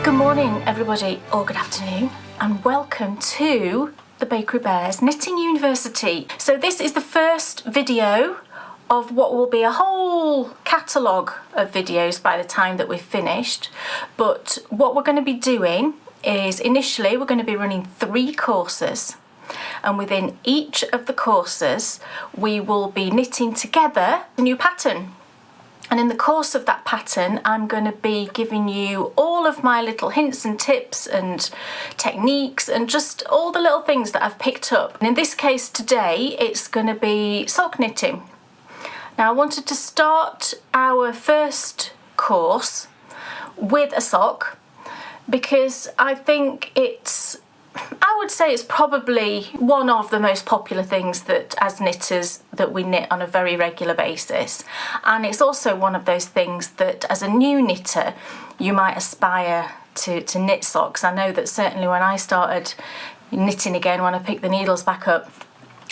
Good morning everybody, or good afternoon, and welcome to the Bakery Bears Knitting University. So this is the first video of what will be a whole catalogue of videos by the time that we've finished. But what we're going to be doing is initially we're going to be running 3 courses, and within each of the courses we will be knitting together a new pattern. And in the course of that pattern, I'm going to be giving you all of my little hints and tips and techniques and just all the little things that I've picked up. And in this case today, it's going to be sock knitting. Now I wanted to start our first course with a sock because I think I would say it's probably one of the most popular things that as knitters that we knit on a very regular basis, and it's also one of those things that as a new knitter you might aspire to knit socks. I know that certainly when I started knitting again, when I picked the needles back up,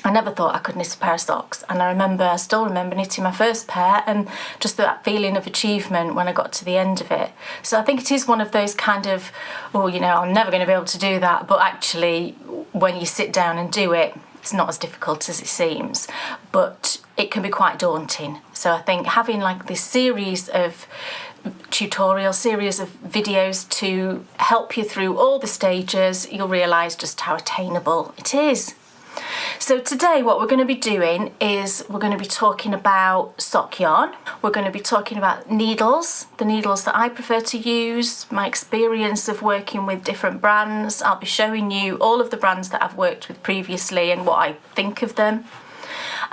I never thought I could knit a pair of socks, and I still remember knitting my first pair and just that feeling of achievement when I got to the end of it. So I think it is one of those kind of, oh, you know, I'm never going to be able to do that, but actually when you sit down and do it, it's not as difficult as it seems, but it can be quite daunting. So I think having like this series of series of videos to help you through all the stages, you'll realise just how attainable it is. So today what we're going to be doing is we're going to be talking about sock yarn. We're going to be talking about needles, the needles that I prefer to use, my experience of working with different brands. I'll be showing you all of the brands that I've worked with previously and what I think of them.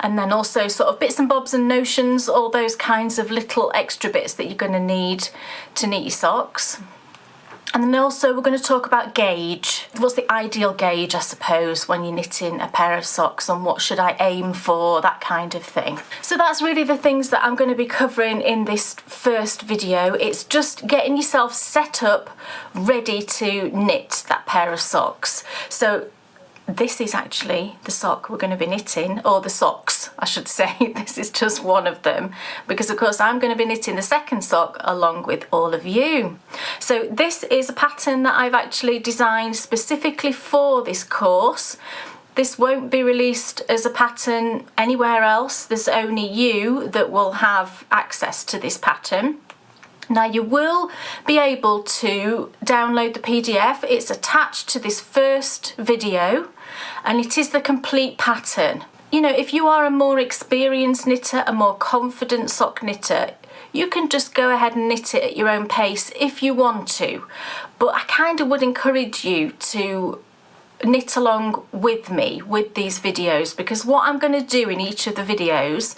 And then also sort of bits and bobs and notions, all those kinds of little extra bits that you're going to need to knit your socks. And then also we're going to talk about gauge. What's the ideal gauge, I suppose, when you're knitting a pair of socks, and what should I aim for, that kind of thing. So that's really the things that I'm going to be covering in this first video. It's just getting yourself set up, ready to knit that pair of socks. So this is actually the sock we're going to be knitting, or the socks I should say. This is just one of them because of course I'm going to be knitting the second sock along with all of you. So this is a pattern that I've actually designed specifically for this course. This won't be released as a pattern anywhere else. There's only you that will have access to this pattern. Now you will be able to download the PDF. It's attached to this first video and it is the complete pattern. You know, if you are a more experienced knitter, a more confident sock knitter, you can just go ahead and knit it at your own pace if you want to. But I kind of would encourage you to knit along with me with these videos, because what I'm going to do in each of the videos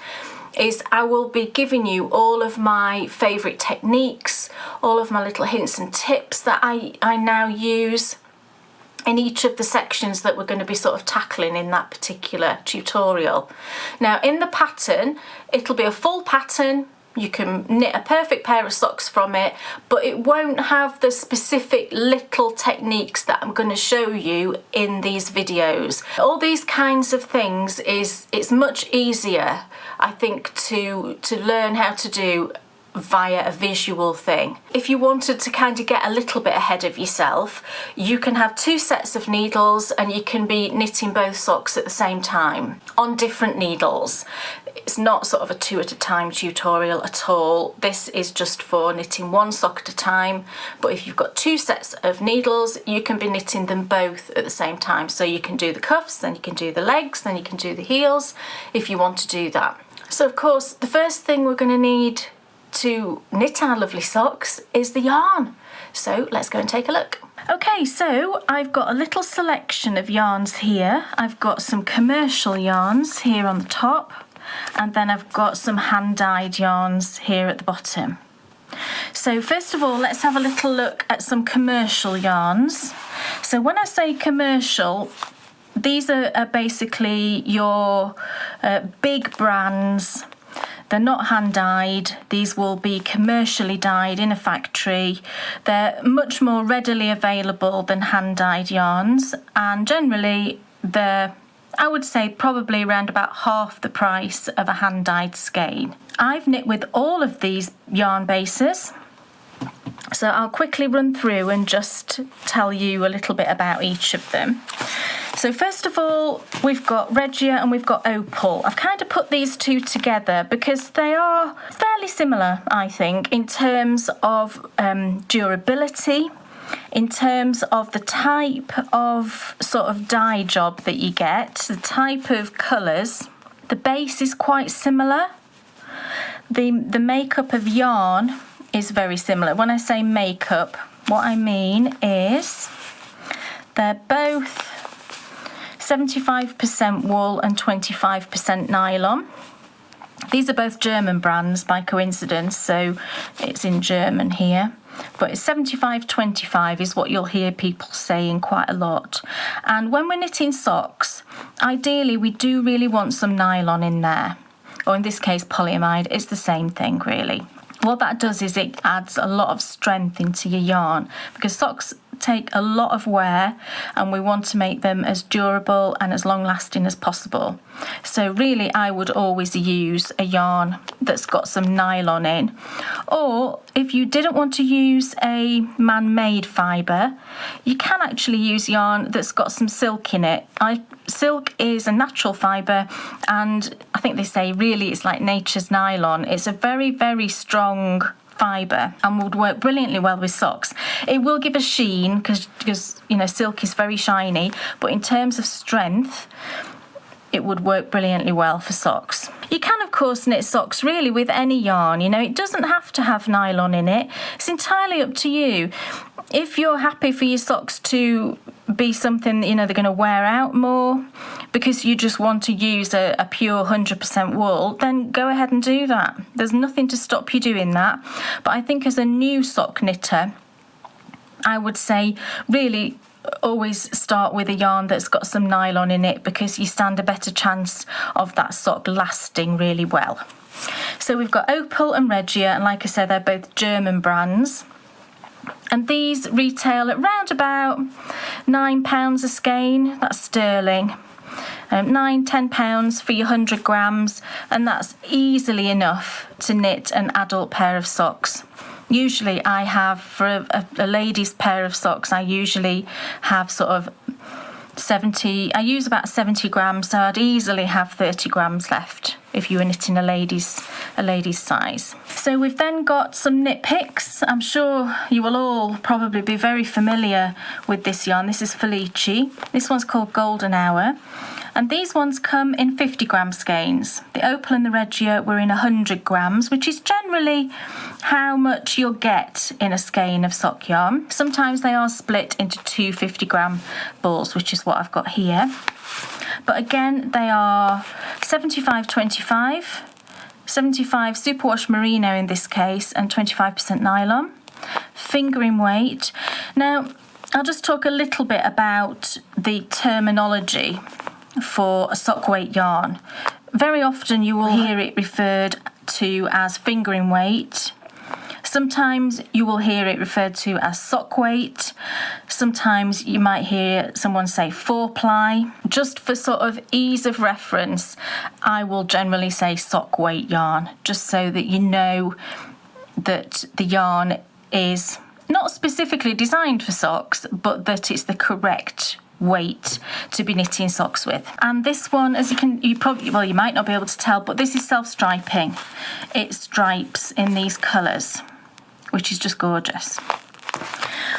is I will be giving you all of my favourite techniques, all of my little hints and tips that I now use in each of the sections that we're going to be sort of tackling in that particular tutorial. Now in the pattern, it'll be a full pattern. You can knit a perfect pair of socks from it, but it won't have the specific little techniques that I'm going to show you in these videos. All these kinds of things it's much easier, I think, to learn how to do via a visual thing. If you wanted to kind of get a little bit ahead of yourself, you can have 2 sets of needles and you can be knitting both socks at the same time on different needles. It's not sort of a 2 at a time tutorial at all. This is just for knitting 1 sock at a time, but if you've got 2 sets of needles, you can be knitting them both at the same time. So you can do the cuffs, then you can do the legs, then you can do the heels if you want to do that. So of course the first thing we're going to need to knit our lovely socks is the yarn. So let's go and take a look. Okay, so I've got a little selection of yarns here. I've got some commercial yarns here on the top, and then I've got some hand-dyed yarns here at the bottom. So first of all, let's have a little look at some commercial yarns. So when I say commercial, these are basically your big brands. They're not hand-dyed. These will be commercially dyed in a factory. They're much more readily available than hand-dyed yarns, and generally they're, I would say, probably around about half the price of a hand-dyed skein. I've knit with all of these yarn bases. So I'll quickly run through and just tell you a little bit about each of them. So first of all, we've got Regia and we've got Opal. I've kind of put these two together because they are fairly similar, I think, in terms of durability, in terms of the type of sort of dye job that you get, the type of colours. The base is quite similar. The makeup of yarn is very similar. When I say makeup, what I mean is they're both 75% wool and 25% nylon. These are both German brands by coincidence, so it's in German here. But it's 75-25 is what you'll hear people saying quite a lot. And when we're knitting socks, ideally we do really want some nylon in there. Or in this case, polyamide. It's the same thing, really. What that does is it adds a lot of strength into your yarn, because socks take a lot of wear and we want to make them as durable and as long lasting as possible. So really I would always use a yarn that's got some nylon in, or if you didn't want to use a man-made fibre, you can actually use yarn that's got some silk in it. Silk is a natural fibre, and I think they say really it's like nature's nylon. It's a very, very strong fibre and would work brilliantly well with socks. It will give a sheen because you know, silk is very shiny, but in terms of strength it would work brilliantly well for socks. You can of course knit socks really with any yarn, you know, it doesn't have to have nylon in it. It's entirely up to you. If you're happy for your socks to be something that, you know, they're going to wear out more because you just want to use a pure 100% wool, then go ahead and do that. There's nothing to stop you doing that. But I think as a new sock knitter, I would say really always start with a yarn that's got some nylon in it, because you stand a better chance of that sock lasting really well. So we've got Opal and Regia, and like I said, they're both German brands. And these retail at round about £9 a skein, that's sterling. £9-10 for your 100 grams, and that's easily enough to knit an adult pair of socks. Usually I have, for a lady's pair of socks, I usually have sort of 70, I use about 70 grams, so I'd easily have 30 grams left if you were knitting a lady's size. So we've then got some knit picks. I'm sure you will all probably be very familiar with this yarn. This is Felici. This one's called Golden Hour. And these ones come in 50 gram skeins. The Opal and the Regia were in 100 grams, which is generally how much you'll get in a skein of sock yarn. Sometimes they are split into two 50 gram balls, which is what I've got here. But again, they are 75-25, 75 superwash merino in this case, and 25% nylon. Fingering weight. Now, I'll just talk a little bit about the terminology for a sock weight yarn. Very often you will hear it referred to as fingering weight. Sometimes you will hear it referred to as sock weight. Sometimes you might hear someone say 4-ply. Just for sort of ease of reference, I will generally say sock weight yarn, just so that you know that the yarn is not specifically designed for socks, but that it's the correct weight to be knitting socks with. And this one, as you might not be able to tell, but this is self-striping. It stripes in these colours, which is just gorgeous.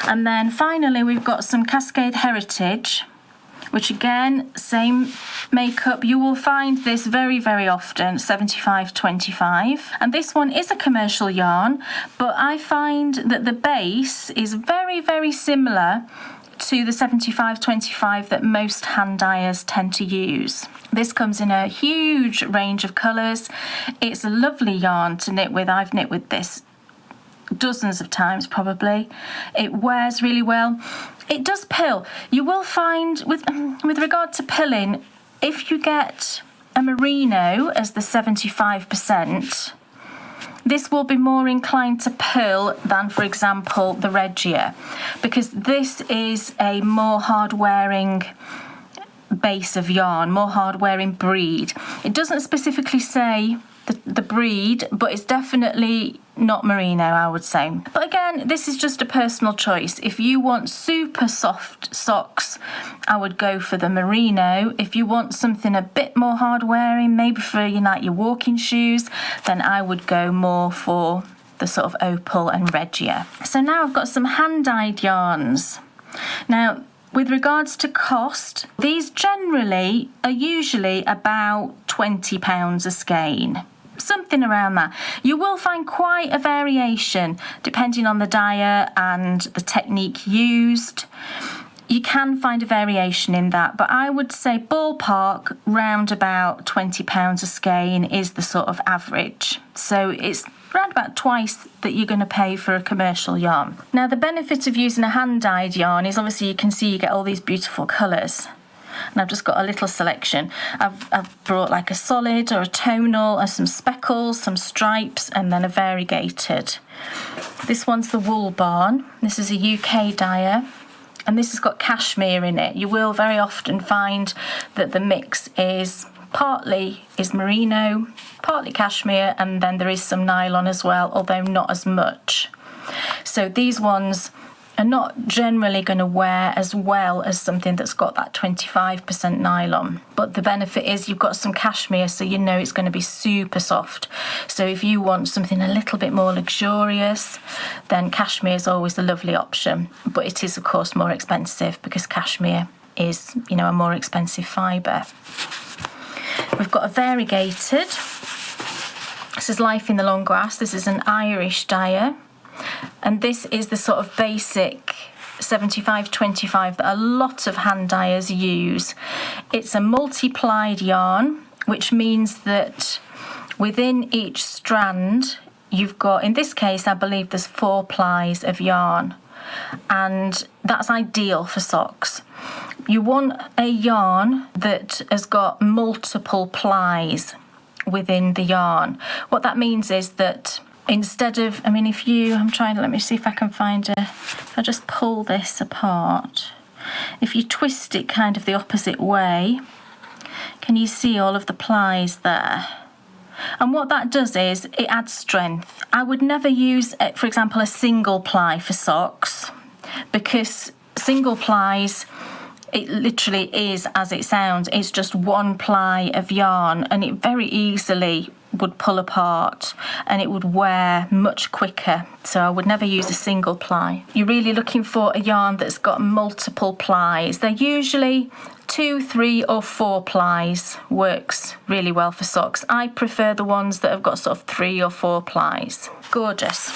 And then finally we've got some Cascade Heritage, which again, same makeup. You will find this very, very often, 75-25. And this one is a commercial yarn, but I find that the base is very, very similar to the 75-25 that most hand dyers tend to use. This comes in a huge range of colours. It's a lovely yarn to knit with. I've knit with this dozens of times probably. It wears really well. It does pill. You will find with regard to pilling, if you get a merino as the 75%, this will be more inclined to pill than, for example, the Regia, because this is a more hard-wearing base of yarn, more hard-wearing breed. It doesn't specifically say the breed, but it's definitely not merino, I would say. But again, this is just a personal choice. If you want super soft socks, I would go for the merino. If you want something a bit more hard wearing, maybe for your walking shoes, then I would go more for the sort of opal and regia. So now I've got some hand-dyed yarns. Now, with regards to cost, these generally are usually about £20 a skein. Something around that. You will find quite a variation depending on the dyer and the technique used. You can find a variation in that, but I would say ballpark round about £20 a skein is the sort of average. So it's around about twice that you're going to pay for a commercial yarn. Now, the benefit of using a hand-dyed yarn is obviously you can see you get all these beautiful colours. And I've just got a little selection. I've brought like a solid or a tonal and some speckles, some stripes, and then a variegated. This one's the wool barn. This is a UK dyer, and this has got cashmere in it. You will very often find that the mix is partly is merino, partly cashmere, and then there is some nylon as well, although not as much. So these ones are not generally going to wear as well as something that's got that 25% nylon. But the benefit is you've got some cashmere, so you know it's going to be super soft. So if you want something a little bit more luxurious, then cashmere is always a lovely option. But it is, of course, more expensive because cashmere is, a more expensive fibre. We've got a variegated. This is Life in the Long Grass. This is an Irish dyer. And this is the sort of basic 75-25 that a lot of hand dyers use. It's a multi-plied yarn, which means that within each strand you've got, in this case I believe there's 4 plies of yarn, and that's ideal for socks. You want a yarn that has got multiple plies within the yarn. What that means is that instead of, let me see if I can find if I just pull this apart, if you twist it kind of the opposite way, can you see all of the plies there? And what that does is it adds strength. I would never use, for example, a single ply for socks, because single plies, it literally is as it sounds. It's just one ply of yarn, and it very easily would pull apart and it would wear much quicker. So I would never use a single ply. You're really looking for a yarn that's got multiple plies. They're usually 2, 3 or 4 plies. Works really well for socks. I prefer the ones that have got sort of 3 or 4 plies. Gorgeous.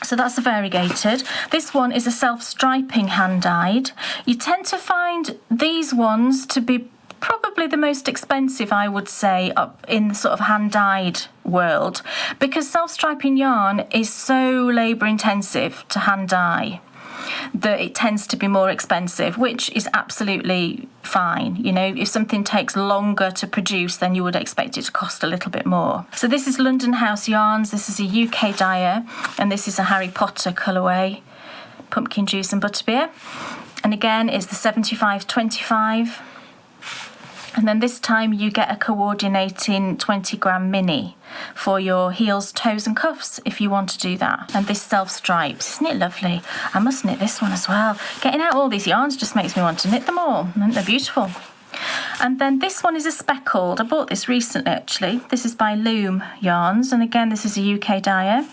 So that's a variegated. This one is a self-striping hand-dyed. You tend to find these ones to be probably the most expensive, I would say, up in the sort of hand-dyed world, because self-striping yarn is so labour-intensive to hand-dye that it tends to be more expensive, which is absolutely fine. If something takes longer to produce, then you would expect it to cost a little bit more. So this is London House Yarns. This is a UK dyer, and this is a Harry Potter colourway, pumpkin juice and butterbeer. And again, it's the 75-25. And then this time you get a coordinating 20-gram mini for your heels, toes and cuffs if you want to do that. And this self-stripes, isn't it lovely? I must knit this one as well. Getting out all these yarns just makes me want to knit them all. They're beautiful. And then this one is a speckled. I bought this recently actually. This is by Loom Yarns, and again this is a UK dyer.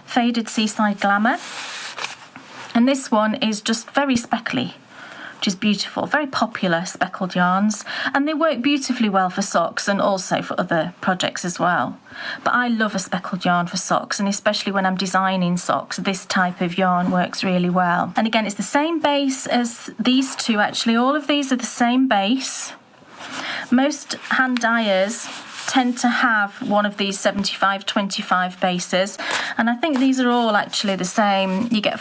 Faded Seaside Glamour. And this one is just very speckly, which is beautiful. Very popular speckled yarns, and they work beautifully well for socks and also for other projects as well. But I love a speckled yarn for socks, and especially when I'm designing socks, this type of yarn works really well. And again, it's the same base as these two actually. All of these are the same base. Most hand dyers tend to have one of these 75-25 bases, and I think these are all actually the same. You get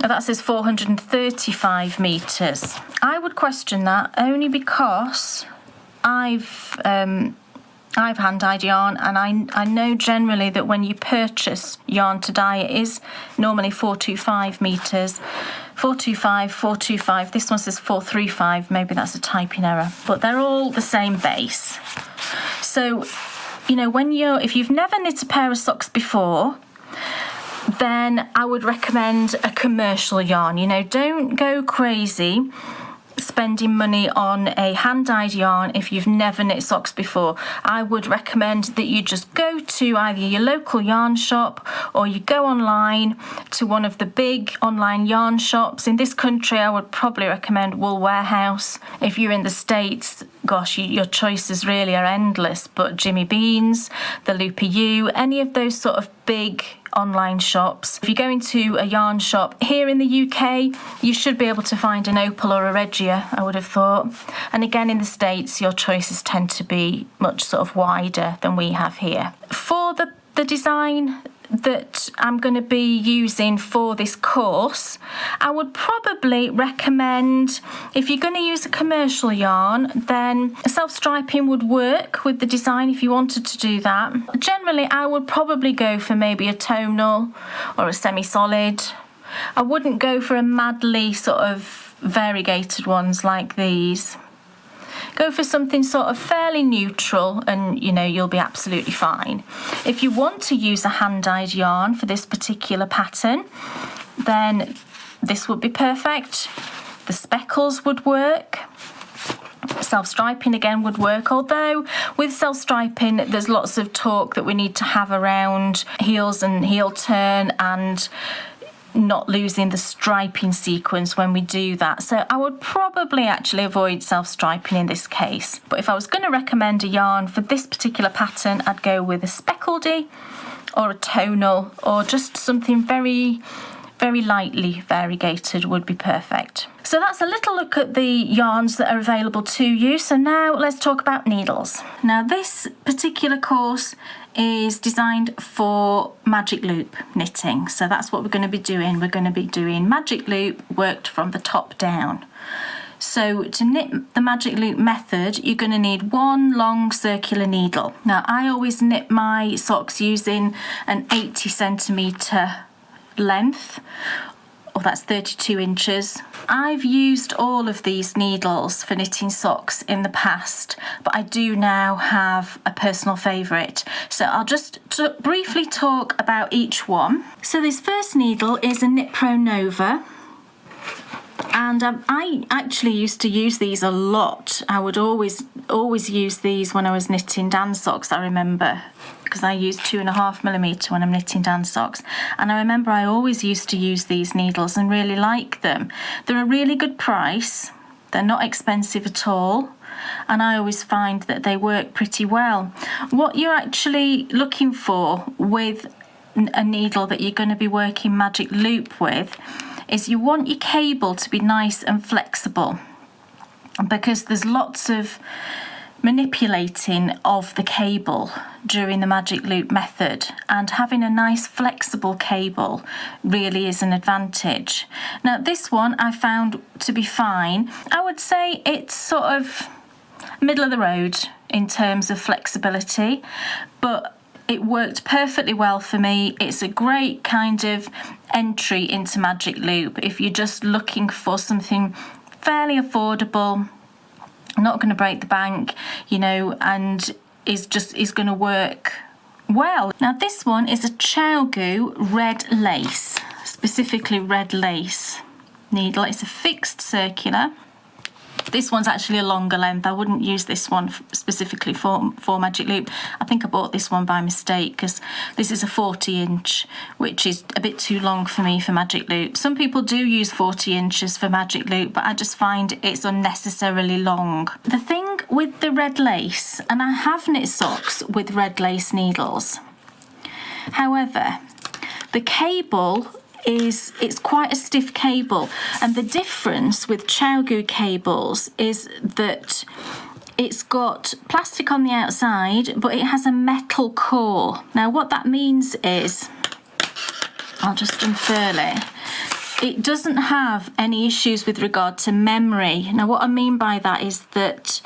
that says 435 metres. I would question that only because I've I've hand-dyed yarn, and I know generally that when you purchase yarn to dye, it is normally 425 metres. 425, 425, this one says 435, maybe that's a typing error, but they're all the same base. So, you know, if you've never knit a pair of socks before, then I would recommend a commercial yarn. You know, don't go crazy spending money on a hand-dyed yarn if you've never knit socks before. I would recommend that you just go to either your local yarn shop, or you go online to one of the big online yarn shops. In this country, I would probably recommend Wool Warehouse. If you're in the States, gosh, your choices really are endless, but Jimmy Beans, the Loopy U, any of those sort of big online shops. If you go into a yarn shop here in the UK, you should be able to find an Opal or a Regia, I would have thought. And again, in the States, your choices tend to be much sort of wider than we have here. For the design that I'm going to be using for this course, I would probably recommend, if you're going to use a commercial yarn, then self-striping would work with the design if you wanted to do that. Generally, I would probably go for maybe a tonal or a semi-solid. I wouldn't go for a madly sort of variegated ones like these. Go for something sort of fairly neutral, and you know, you'll be absolutely fine. If you want to use a hand-dyed yarn for this particular pattern, then this would be perfect. The speckles would work. Self-striping again would work, although with self-striping there's lots of talk that we need to have around heels and heel turn and not losing the striping sequence when we do that. So I would probably actually avoid self-striping in this case. But if I was going to recommend a yarn for this particular pattern, I'd go with a speckledy or a tonal, or just something very, very lightly variegated would be perfect. So that's a little look at the yarns that are available to you. So now let's talk about needles. Now this particular course is designed for magic loop knitting. So that's what we're going to be doing. We're going to be doing magic loop worked from the top down. So to knit the magic loop method, you're going to need one long circular needle. Now I always knit my socks using an 80 centimetre length, or that's 32 inches. I've used all of these needles for knitting socks in the past, but I do now have a personal favourite. So I'll just briefly talk about each one. So this first needle is a Knit Pro Nova. And I actually used to use these a lot. I would always use these when I was knitting Dan socks, I remember, because I use 2.5mm when I'm knitting Dan socks. And I remember I always used to use these needles and really like them. They're a really good price. They're not expensive at all. And I always find that they work pretty well. What you're actually looking for with a needle that you're going to be working magic loop with is you want your cable to be nice and flexible, because there's lots of manipulating of the cable during the magic loop method, and having a nice flexible cable really is an advantage. Now this one I found to be fine. I would say it's sort of middle of the road in terms of flexibility, but it worked perfectly well for me. It's a great kind of entry into magic loop if you're just looking for something fairly affordable, not going to break the bank, you know, and is going to work well. Now this one is a Chowgu red lace, specifically red lace needle. It's a fixed circular. This one's actually a longer length. I wouldn't use this one specifically for magic loop. I think I bought this one by mistake because this is a 40 inch, which is a bit too long for me for magic loop. Some people do use 40 inches for magic loop, but I just find it's unnecessarily long. The thing with the red lace, and I have knit socks with red lace needles, however, the cable it's quite a stiff cable, and the difference with Chowgu cables is that it's got plastic on the outside, but it has a metal core. Now what that means is, I'll just unfurl it, it doesn't have any issues with regard to memory. Now what I mean by that is that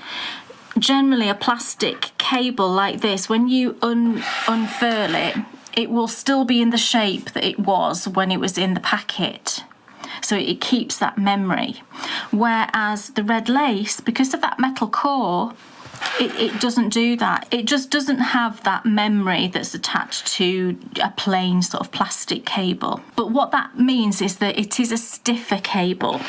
generally a plastic cable like this, when you unfurl it, it will still be in the shape that it was when it was in the packet. So it keeps that memory. Whereas the red lace, because of that metal core, it doesn't do that. It just doesn't have that memory that's attached to a plain sort of plastic cable. But what that means is that it is a stiffer cable.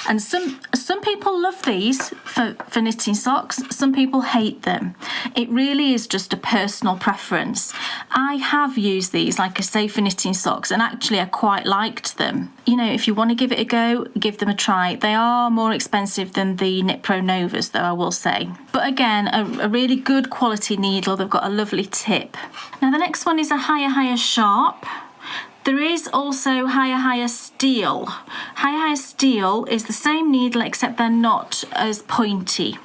And some people love these for knitting socks. Some people hate them. It really is just a personal preference. I have used these, like I say, for knitting socks, and actually I quite liked them. You know, if you want to give it a go, give them a try. They are more expensive than the Knit Pro Novas, though, I will say. But again, a really good quality needle. They've got a lovely tip. Now the next one is a Higher Sharp. There is also Higher Steel. Higher Steel is the same needle, except they're not as pointy.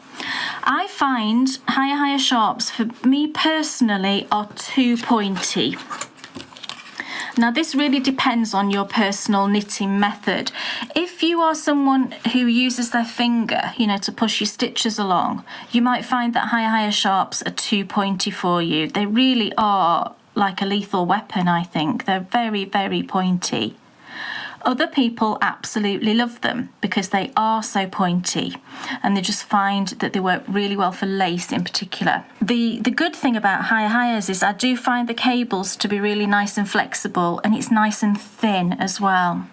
I find Higher Sharps, for me personally, are too pointy. Now this really depends on your personal knitting method. If you are someone who uses their finger, you know, to push your stitches along, you might find that Higher Sharps are too pointy for you. They really are like a lethal weapon, I think. They're very, very pointy. Other people absolutely love them because they are so pointy, and they just find that they work really well for lace in particular. The good thing about Higher's is I do find the cables to be really nice and flexible, and it's nice and thin as well.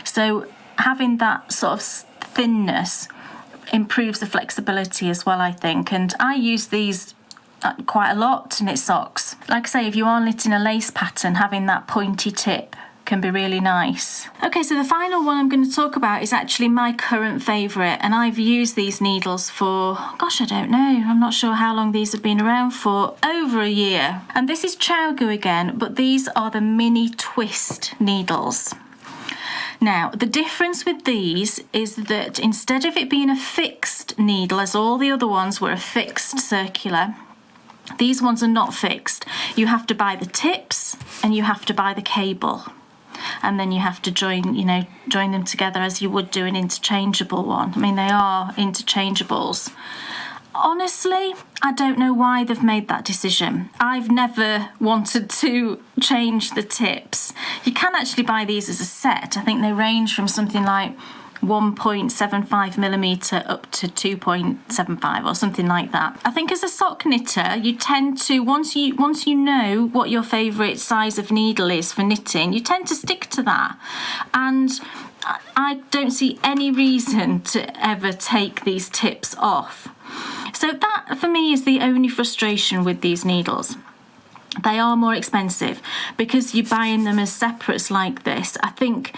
So having that sort of thinness improves the flexibility as well, I think. And I use these quite a lot to knit socks. Like I say, if you are knitting a lace pattern, having that pointy tip can be really nice. Okay, so the final one I'm going to talk about is actually my current favourite, and I've used these needles for, gosh, I don't know, I'm not sure how long these have been around for, over a year. And this is ChowGoo again, but these are the mini twist needles. Now, the difference with these is that instead of it being a fixed needle, as all the other ones were a fixed circular, these ones are not fixed. You have to buy the tips and you have to buy the cable. And then you have to join them together as you would do an interchangeable one. I mean, they are interchangeables. Honestly, I don't know why they've made that decision. I've never wanted to change the tips. You can actually buy these as a set. I think they range from something like 1.75 millimeter up to 2.75 or something like that. I think as a sock knitter, you tend to, once you know what your favourite size of needle is for knitting, you tend to stick to that. And I don't see any reason to ever take these tips off. So that for me is the only frustration with these needles. They are more expensive because you're buying them as separates like this. I think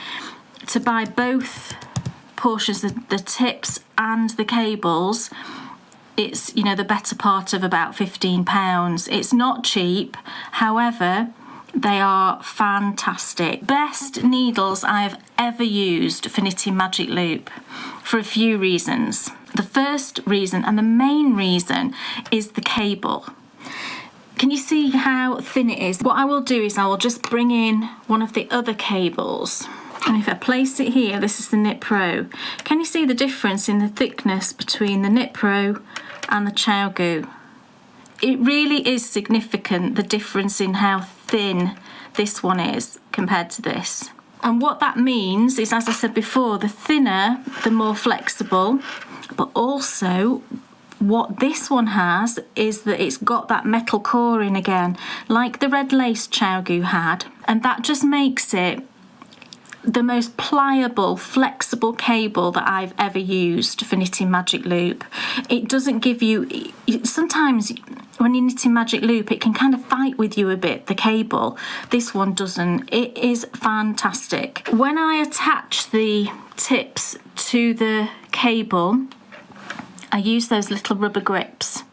to buy both portions, the tips and the cables, it's, you know, the better part of about £15. It's not cheap, however, they are fantastic. Best needles I've ever used for knitting magic loop, for a few reasons. The first reason, and the main reason, is the cable. Can you see how thin it is? What I will do is I will just bring in one of the other cables. And if I place it here, this is the Knit Pro. Can you see the difference in the thickness between the Knit Pro and the ChowGoo? It really is significant, the difference in how thin this one is compared to this. And what that means is, as I said before, the thinner, the more flexible, but also what this one has is that it's got that metal core in again, like the red lace ChowGoo had, and that just makes it the most pliable, flexible cable that I've ever used for knitting magic loop. It doesn't give you, sometimes when you're knitting magic loop, it can kind of fight with you a bit, the cable. This one doesn't. It is fantastic. When I attach the tips to the cable, I use those little rubber grips.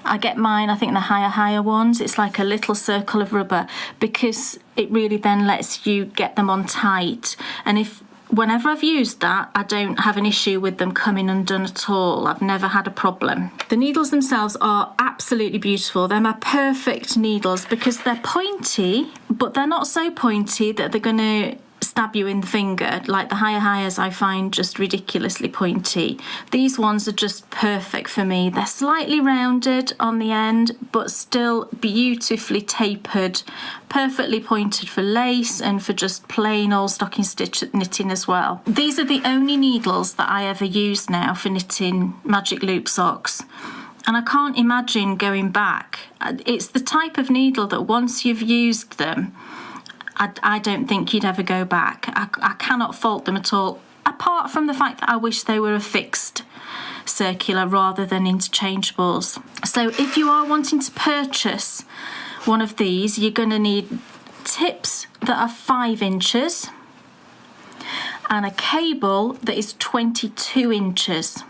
I get mine, I think the higher ones, it's like a little circle of rubber, because it really then lets you get them on tight. And whenever I've used that, I don't have an issue with them coming undone at all. I've never had a problem. The needles themselves are absolutely beautiful. They're my perfect needles because they're pointy, but they're not so pointy that they're going to stab you in the finger. Like the higher I find just ridiculously pointy. These ones are just perfect for me. They're slightly rounded on the end, but still beautifully tapered, perfectly pointed for lace and for just plain old stocking stitch knitting as well. These are the only needles that I ever use now for knitting magic loop socks. And I can't imagine going back. It's the type of needle that once you've used them, I don't think you'd ever go back. I cannot fault them at all, apart from the fact that I wish they were a fixed circular rather than interchangeables. So if you are wanting to purchase one of these, you're going to need tips that are 5 inches and a cable that is 22 inches.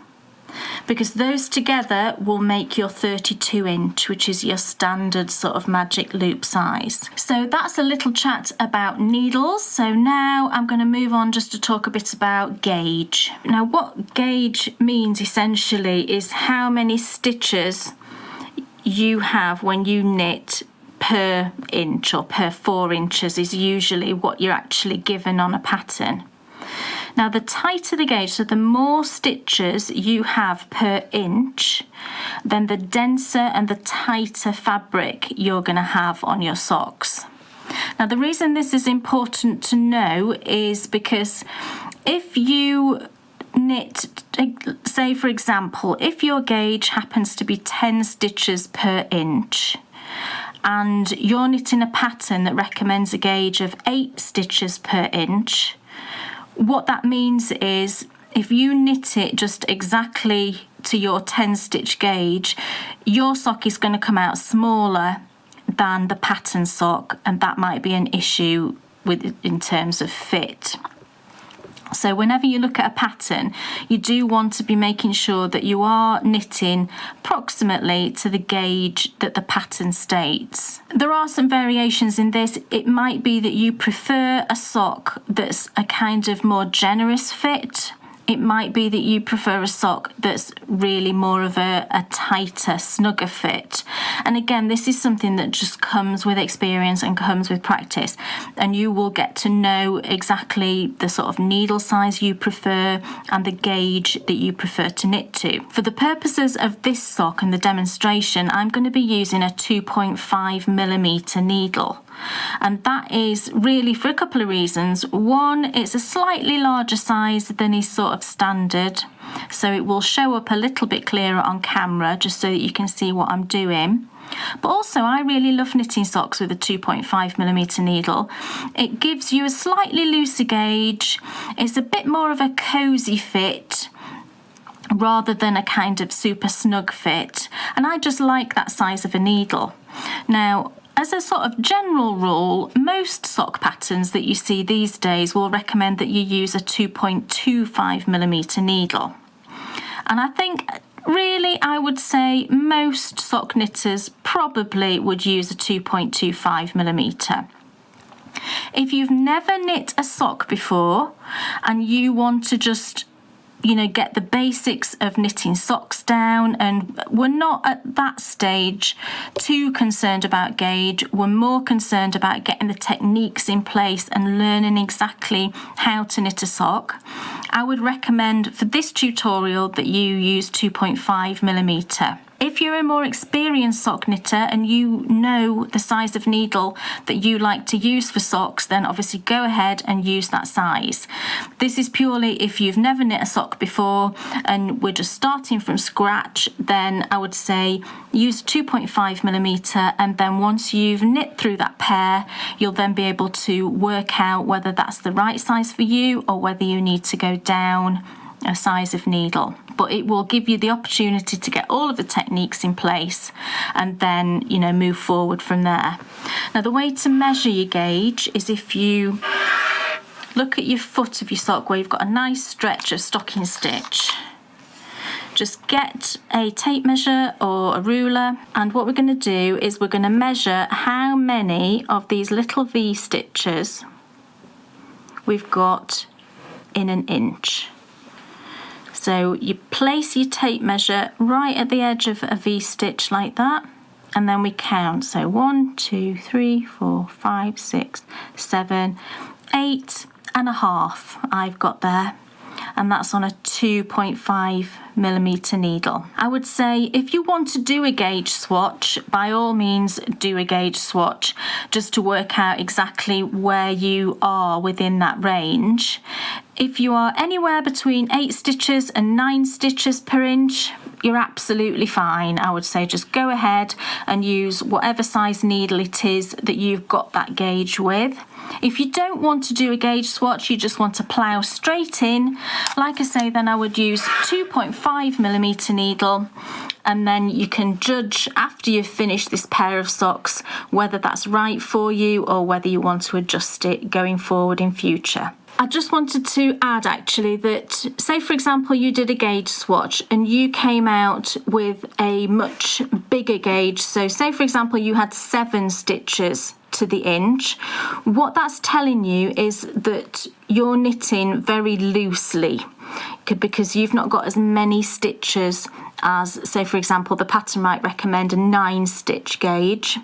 Because those together will make your 32 inch, which is your standard sort of magic loop size. So that's a little chat about needles. So now I'm going to move on just to talk a bit about gauge. Now what gauge means essentially is how many stitches you have when you knit per inch, or per 4 inches is usually what you're actually given on a pattern. Now the tighter the gauge, so the more stitches you have per inch, then the denser and the tighter fabric you're going to have on your socks. Now the reason this is important to know is because if you knit, say for example, if your gauge happens to be 10 stitches per inch, and you're knitting a pattern that recommends a gauge of 8 stitches per inch, what that means is if you knit it just exactly to your 10 stitch gauge, your sock is going to come out smaller than the pattern sock, and that might be an issue in terms of fit. So whenever you look at a pattern, you do want to be making sure that you are knitting approximately to the gauge that the pattern states. There are some variations in this. It might be that you prefer a sock that's a kind of more generous fit. It might be that you prefer a sock that's really more of a tighter, snugger fit. And again, this is something that just comes with experience and comes with practice. And you will get to know exactly the sort of needle size you prefer and the gauge that you prefer to knit to. For the purposes of this sock and the demonstration, I'm going to be using a 2.5mm needle. And that is really for a couple of reasons. One, it's a slightly larger size than is sort of standard, so it will show up a little bit clearer on camera just so that you can see what I'm doing. But also I really love knitting socks with a 2.5mm needle. It gives you a slightly looser gauge, it's a bit more of a cozy fit rather than a kind of super snug fit, and I just like that size of a needle. Now, as a sort of general rule, most sock patterns that you see these days will recommend that you use a 2.25mm needle. And I think really I would say most sock knitters probably would use a 2.25mm. If you've never knit a sock before and you want to just get the basics of knitting socks down, and we're not at that stage too concerned about gauge, we're more concerned about getting the techniques in place and learning exactly how to knit a sock, I would recommend for this tutorial that you use 2.5mm. If you're a more experienced sock knitter and you know the size of needle that you like to use for socks, then obviously go ahead and use that size. This is purely if you've never knit a sock before and we're just starting from scratch, then I would say use 2.5mm, and then once you've knit through that pair, you'll then be able to work out whether that's the right size for you or whether you need to go down a size of needle. But it will give you the opportunity to get all of the techniques in place and then move forward from there. Now the way to measure your gauge is if you look at your foot of your sock where you've got a nice stretch of stocking stitch, just get a tape measure or a ruler, and what we're going to do is we're going to measure how many of these little V stitches we've got in an inch. So you place your tape measure right at the edge of a V stitch like that, and then we count. So 1, 2, 3, 4, 5, 6, 7, 8, I've got there, and that's on a 2.5mm needle. I would say if you want to do a gauge swatch, by all means do a gauge swatch just to work out exactly where you are within that range. If you are anywhere between 8 stitches and 9 stitches per inch, you're absolutely fine. I would say just go ahead and use whatever size needle it is that you've got that gauge with. If you don't want to do a gauge swatch, you just want to plough straight in, like I say, then I would use 2.5mm needle, and then you can judge after you've finished this pair of socks whether that's right for you or whether you want to adjust it going forward in future. I just wanted to add actually that, say for example you did a gauge swatch and you came out with a much bigger gauge, so say for example you had 7 stitches to the inch, what that's telling you is that you're knitting very loosely because you've not got as many stitches as, say for example, the pattern might recommend a 9 stitch gauge.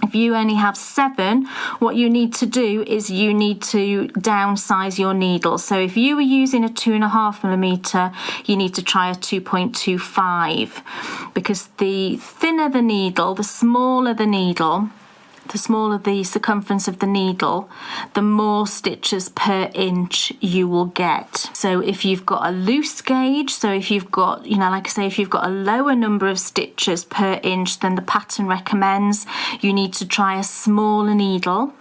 If you only have 7, what you need to do is you need to downsize your needle. So if you were using a 2.5mm, you need to try a 2.25, because the thinner the needle, the smaller the needle, the smaller the circumference of the needle, the more stitches per inch you will get. So if you've got a loose gauge, so if you've got, like I say, if you've got a lower number of stitches per inch than the pattern recommends, you need to try a smaller needle.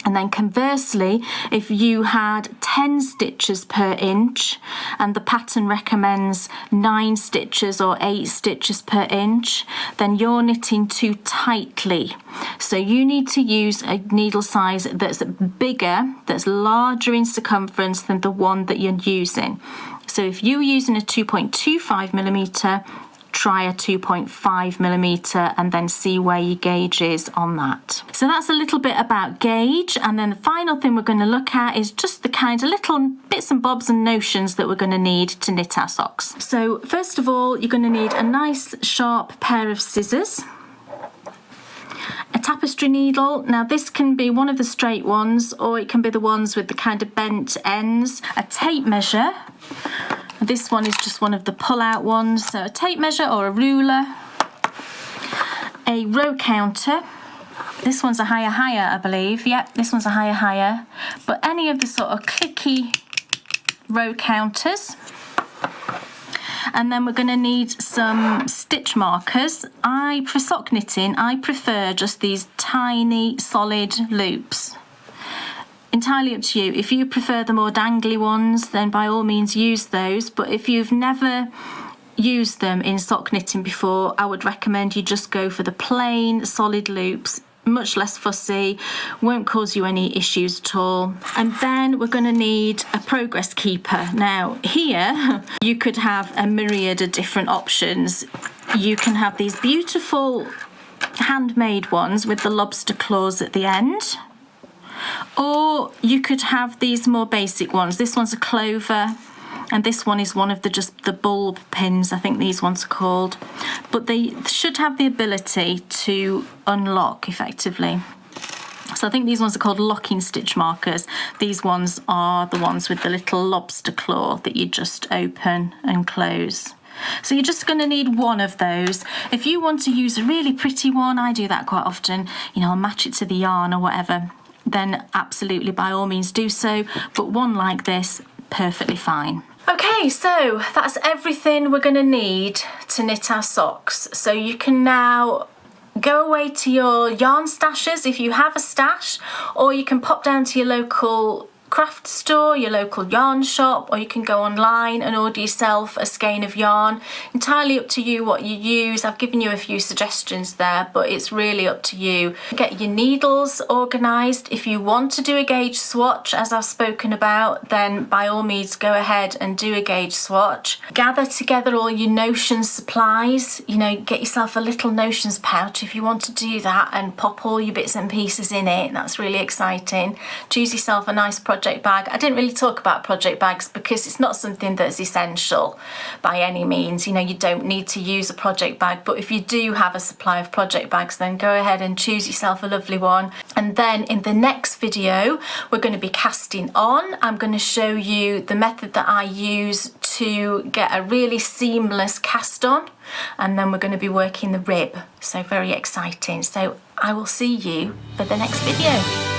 And then conversely, if you had 10 stitches per inch and the pattern recommends 9 stitches or 8 stitches per inch, then you're knitting too tightly. So you need to use a needle size that's bigger, that's larger in circumference than the one that you're using. So if you're using a 2.25mm, try a 2.5mm and then see where your gauge is on that. So that's a little bit about gauge, and then the final thing we're going to look at is just the kind of little bits and bobs and notions that we're going to need to knit our socks. So first of all, you're going to need a nice sharp pair of scissors, a tapestry needle. Now this can be one of the straight ones or it can be the ones with the kind of bent ends, a tape measure. This one is just one of the pull-out ones, so a tape measure or a ruler, a row counter. This one's a higher, I believe. Yep, this one's a higher. But any of the sort of clicky row counters. And then we're going to need some stitch markers. For sock knitting, I prefer just these tiny solid loops. Entirely up to you. If you prefer the more dangly ones, then by all means use those, but if you've never used them in sock knitting before, I would recommend you just go for the plain solid loops, much less fussy, won't cause you any issues at all. And then we're going to need a progress keeper. Now here you could have a myriad of different options. You can have these beautiful handmade ones with the lobster claws at the end, or you could have these more basic ones. This one's a clover, and this one is one of the bulb pins, I think these ones are called. But they should have the ability to unlock effectively. So I think these ones are called locking stitch markers. These ones are the ones with the little lobster claw that you just open and close. So you're just going to need one of those. If you want to use a really pretty one, I do that quite often, I'll match it to the yarn or whatever, then absolutely by all means do so, but one like this, perfectly fine. Okay, so that's everything we're going to need to knit our socks. So you can now go away to your yarn stashes if you have a stash, or you can pop down to your local craft store, your local yarn shop, or you can go online and order yourself a skein of yarn. Entirely up to you what you use. I've given you a few suggestions there, but it's really up to you. Get your needles organised. If you want to do a gauge swatch, as I've spoken about, then by all means go ahead and do a gauge swatch. Gather together all your notions supplies, get yourself a little notions pouch if you want to do that and pop all your bits and pieces in it. That's really exciting. Choose yourself a nice project project bag. I didn't really talk about project bags because it's not something that's essential by any means. You know, you don't need to use a project bag, but if you do have a supply of project bags, then go ahead and choose yourself a lovely one. And then in the next video, we're going to be casting on. I'm going to show you the method that I use to get a really seamless cast on, and then we're going to be working the rib. So very exciting. So I will see you for the next video.